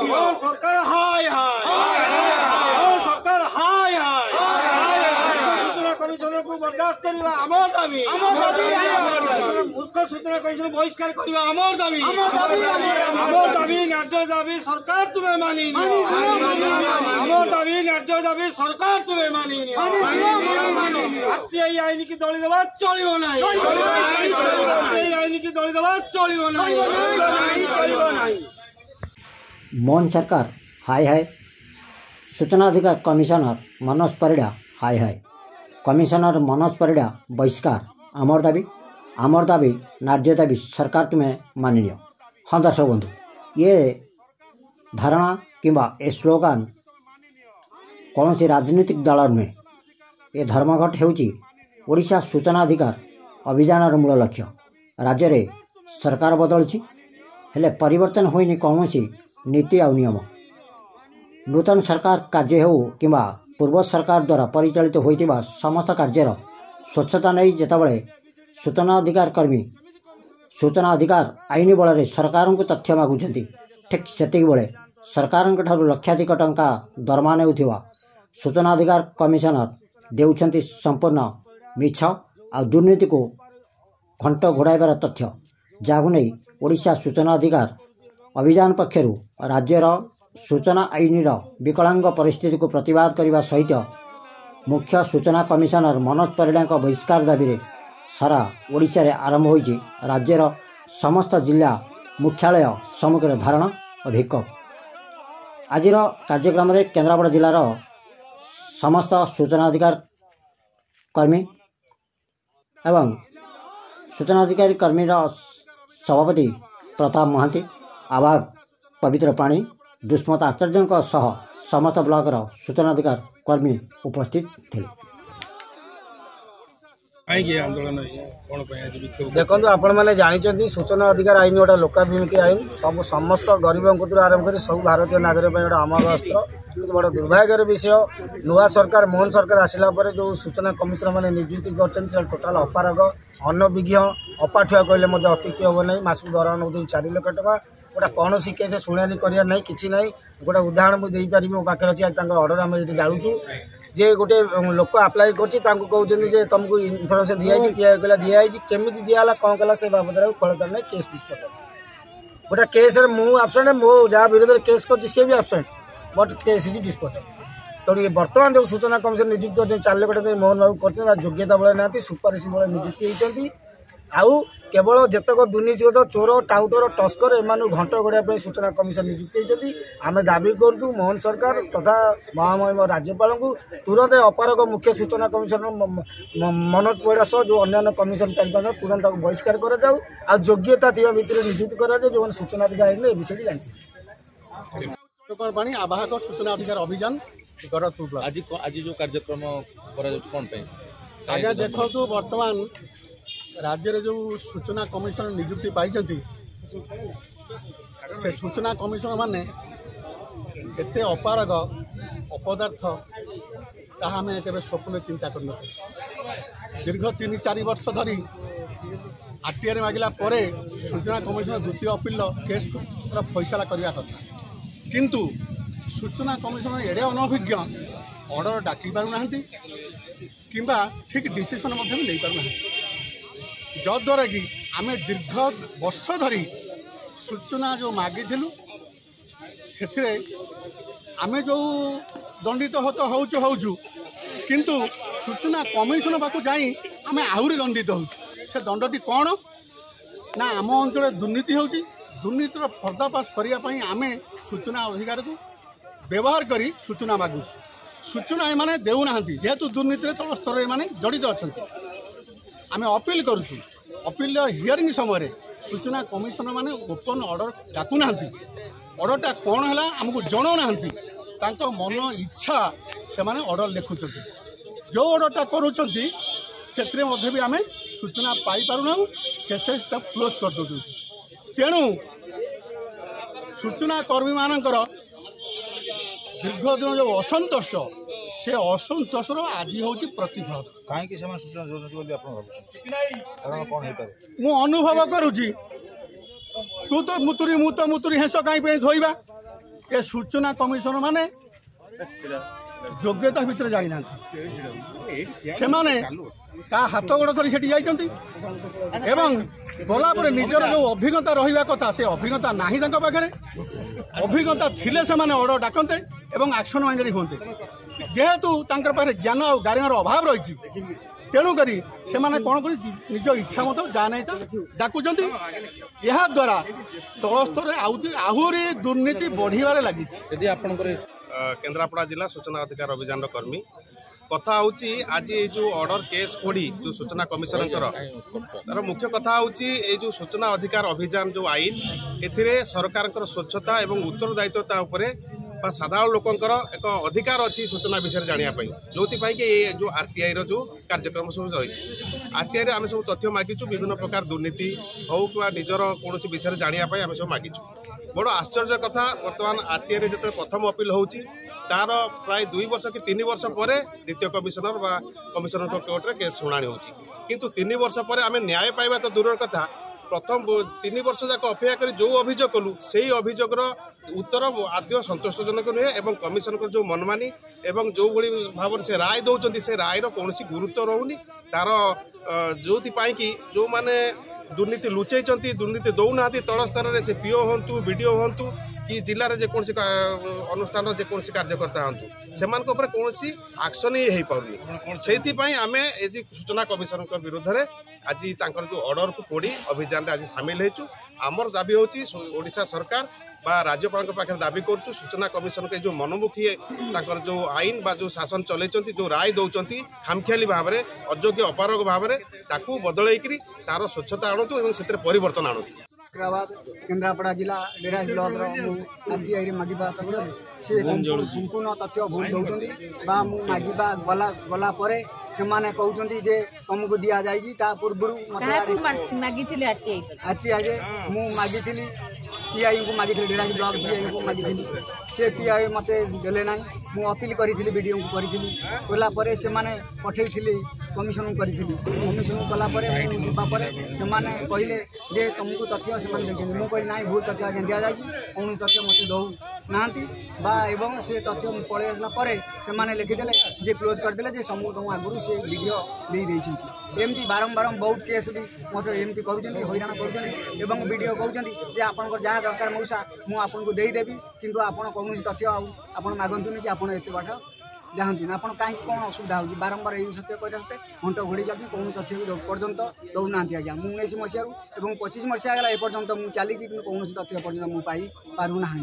सरकार हाय हाय सरकार हाय हाय सूचना कमिशन को बर्दाश्त करवा आमर दाबी मूर्ख सूचना कमिशन बहिष्कार करवा आमर दाबी न्याय दाबी सरकार तुम्हें मानी आमर दाबी न्याय दाबी सरकार तुम्हें मानी आईन की दली देवा चलो ना आईन की दली देवा चलो ना मोहन सरकार हाय हाय सूचना अधिकार कमिशनर मनोज परिडा हाय हाय कमिशनर मनोज परिडा बहिष्कार आमर दाबी न्याय दाबी सरकार तुम्हें माननीय। हाँ दर्शक बंधु ये धारणा किंबा ए स्लोगान कौन सी राजनीतिक दल नुहे ए धर्मघट हेउची ओडिशा सूचना अधिकार अभियान मूल लक्ष्य। राज्य रे सरकार बदलुची हेले परिवर्तन होइनी कौन सी नीति आ नियम। नूतन सरकार कार्य हो किंबा पूर्व सरकार द्वारा परिचालित होइतिबा समस्त कार्यर स्वच्छता नहीं जेतबळे सूचना अधिकार कर्मी सूचना अधिकार आईन बल सरकार को तथ्य मागुछंती ठीक सेतिक बेले सरकार ठारू लक्षाधिक टंका दरमा नेउथिबा सूचना अधिकार कमिशनर देउछंती संपूर्ण मिछ आ दुर्नीति को घंट घोड़ाइबार तथ्य जागु नहीं ओडिशा सूचना अधिकार अभियान पक्षर राज्यर सूचना आईन विकलांग परिस्थिति को प्रतिवाद करने सहित मुख्य सूचना कमिशनर मनोज परिडा बहिष्कार दाबी सारा ओडिशा रे आरंभ होइछि राज्यर समस्त जिला मुख्यालय सम्मुखें धारणा और विक्षोभ। आज कार्यक्रम में केन्द्रापड़ा जिलार समस्त सूचना अधिकार कर्मी एवं सूचना अधिकारी कर्मी सभापति प्रताप महांती आवाग पवित्र पाणी दुष्मत आचार्य सह समस्त ब्लॉकर सूचना अधिकार कर्मी उपस्थित थे। देखो आपण मैंने जानते सूचना अधिकार आईन गोटे लोकाभिमुखी आईन सब समस्त गरीब आरंभ कर सब भारतीय नागरिक गोटे अमर अस्त्र बड़ा दुर्भाग्यर विषय नुआ सरकार मोहन सरकार आसला जो सूचना कमिशनर मैंने नियुक्ति कर टोटाल अपारग अनभिज्ञ अपाठुआ कहले अत्युक्ति हम ना मासक दरमा नौ 4 लाख टका गोटा कौन सी केस शुणानी करा ना कि गोटे उदाहरण मुझे पारि मो पाखे अच्छी अर्डर आम ये जाणुचु जे गोटे लोक आप्लाय कर तुमको इनफर्मेशन दिखाई दिखाई केमी दिहला कौन कला से बाबद फलदार ना केस डिस्पोज गोटे केस मुझे आबसेंट मो जहाँ विरोध केस कर सी भी आबसेंट बट केस इज डिस्पोज तेणु ये बर्तमान जो सूचना कमिशन नियुक्त कर 4 लाख टका मोहन बाबू कर योग्यता बड़े ना सुपारिश बड़े नियुक्ति होती आउ केवल जेतक दुर्नीतिगत चोर टाउटर टस्कर एम घंट गोड़ाई सूचना कमिशन नियुक्ति होती आम दाबी करुँ मोहन सरकार तथा महामहिम राज्यपाल को तुरंत अपारग मुख्य सूचना कमिशनर मनोज परिडा सह जो अन्य कमिशन 4-5 तुरंत बहिष्कार कराऊ आ योग्यता थी भितर नियुक्त कराए जो सूचना अधिकार आईन ए विषय जानते आवाहक सूचना अधिकार अभियान आज जो कार्यक्रम आज्ञा देखु बर्तमान राज्य जो सूचना कमिशनर नियुक्ति पाई से सूचना कमिशनर माने एते अपारग अपदार्थ ताहा में केबे स्वप्न चिंता करन दीर्घ 3-4 वर्ष धरी आरटीआई मागिला परे सूचना कमिशनर द्वितीय अपील केस फैसला करने कथा किंतु सूचना कमिशनर एडे अनभिज्ञ ऑर्डर डाकी पारना किंबा ठीक डिसीजन नहीं पारना जद्वारा कि आम दीर्घ वर्ष धरी सूचना जो मागिलु से आम जो दंडित होचु किंतु सूचना कमिशन पाक जाई आम आहरी दंडित हो से दंडटी कौन ना आम अंचल दुर्नीति होची दुर्नीतिर पर्दाफाश करने आम सूचना अधिकार को व्यवहार करी सूचना मागु सूचना एमाने देउना जेहेतु दुर्नीति तल स्तर एमाने जड़ित अच्छा आम अपील करुँ अपील हियरिंग समय सूचना कमिशनर माने ओपन ऑर्डर डाकुना ऑर्डरटा कौन है आमको जनाऊना मन इच्छा से माने ऑर्डर लिखुं जो ऑर्डरटा करुँच भी आम सूचना पाई पारुना शेष क्लोज कर दौ तेणु सूचना कर्मी मानकर दीर्घ दिन जो असंतोष से असंतोषर आज हूँ प्रतिफल कहीं मु अनुभव करुँची तू तो मुतुरी हेस कहीं धोइबा ए सूचना कमिशन माने योग्यता भितर जाइना से माने का हाथ गोड़ धरी सेठी जाइछंती एवं गला पर निजर जो अभिज्ञता रहिबा कथा से अभिज्ञता नाही तांका पाखरे अभिज्ञता थिले से माने ऑर्डर डाकंते एवं एक्शन माइंडेड होते जेहेतु तांकर पाखरे ज्ञान और गारिमार अभाव रही तेणुक से कौन कर निज इच्छा मत जा नहीं डाकुंट यह द्वारा तल स्तर आहरी दुर्नीति बढ़िबार लगी। केन्द्रापड़ा जिला सूचना अधिकार अभियान कर्मी कथा हूँ आज ये जो ऑर्डर केस पड़ी जो सूचना कमिशनर तार मुख्य कथा हूँ ये जो सूचना अधिकार अभियान जो आईन ए सरकार स्वच्छता और उत्तरदायित्वता उपरे साधारण लोकंर एक अधिकार अच्छी सूचना विषय जानापी जो कि ये जो आरटीआई जो कार्यक्रम सब रही आरटीआई आम सब तथ्य मागिचु विभिन्न प्रकार दुर्नीति हो कि निजर कौन विषय जानापी आम सब मागिचु बड़ आश्चर्य कथा बर्तमान आरटीआई जो प्रथम अपील होची तार प्राय 2 वर्ष कि 3 वर्ष पर द्वितीय कमिशनर बा कमिशनर कोर्टे केस शुणाणी होची किंतु 3 वर्ष पर आम न्याय पाइबा तो दूर कथा प्रथम 3 वर्ष जाक अपेक्षा कर जो अभियोग कलु से अभियोगर उत्तर आद्य सन्तोषजनक नुहे और कमिशन जो मनमानी एवं जो भाव से राय दौरान से रायर कौन गुरुत्व रोनी तार जो कि जो मैंने दुर्नीति लुचई दुर्नीति दौना तल स्तर में से पीओ हूँ वीडियो हूँ कि जिले में जेकोसी अनुष्ठान जेकोसी कार्यकर्ता हूँ से कौन एक्शन ही हो पानी से आम ये सूचना कमिशन विरोध में आज जो ऑर्डर को पढ़ी अभियान आज सामिल होचु आमर दाबी होशा सरकार बा राज्यपाल पाखे दाबी करुँ सूचना कमिशन के जो मनमुखी जो आईन बा जो शासन चलती जो राय दौरान खामखियाली भाव में अयोग्य अपारग भाव में ताकू बदलैकरी तार स्वच्छता आणतु और से परिवर्तन आणतु। केन्द्रापड़ा जिला डेरास ब्लॉक आरटीआई मागिबा तथ्य से संपूर्ण तथ्य भूल दौरान बा मागिबा गला परे से माने कहउछंती जे तुमको दिया जाइजी ता पूर्व आरटीआई मु मागिथिली पीआई को मागिथिली डेरास ब्लॉक पीआई को मागिथिली से पीआई मते देले नाही मु अपील करिथिली वीडियो को करिथिली कोला परे से माने पठेइथिली कमिशन करिथिली कमिशन कला परे मुबा परे से माने कहिले जे तुमको तथ्य से माने देखिन मु कहि नाही भूल तथ्य आगे दिया जाइजी कौन तथ्य मते दउ नांती बा एवं से तथ्य पळे आसला परे से माने लिखिदेले जे क्लोज करदेले जे समूह तो आगुरु से वीडियो दे देइछंती एमती बारंबार बहुत केस भी मते एमती करूछंती हैरान करूछंती एवं वीडियो कहउछंती जे आपनकर जहा दरकार मौसा मु आपनको देई देबी किंतु आपन कौन तथ्य आपन मागंतुनी कि आपन एते बाट जाहती ना आपन कहीं कौन असुविधा होगी बारंबार यही सत्य कहते घंट घोड़ी जाती कौन तथ्य भी पर्यंत दौना आज्ञा मु 19 मसीह और 25 मसीहा गला एपर्यंत मु चली कौन तथ्य पर्यंत मुझे पाई पारूना।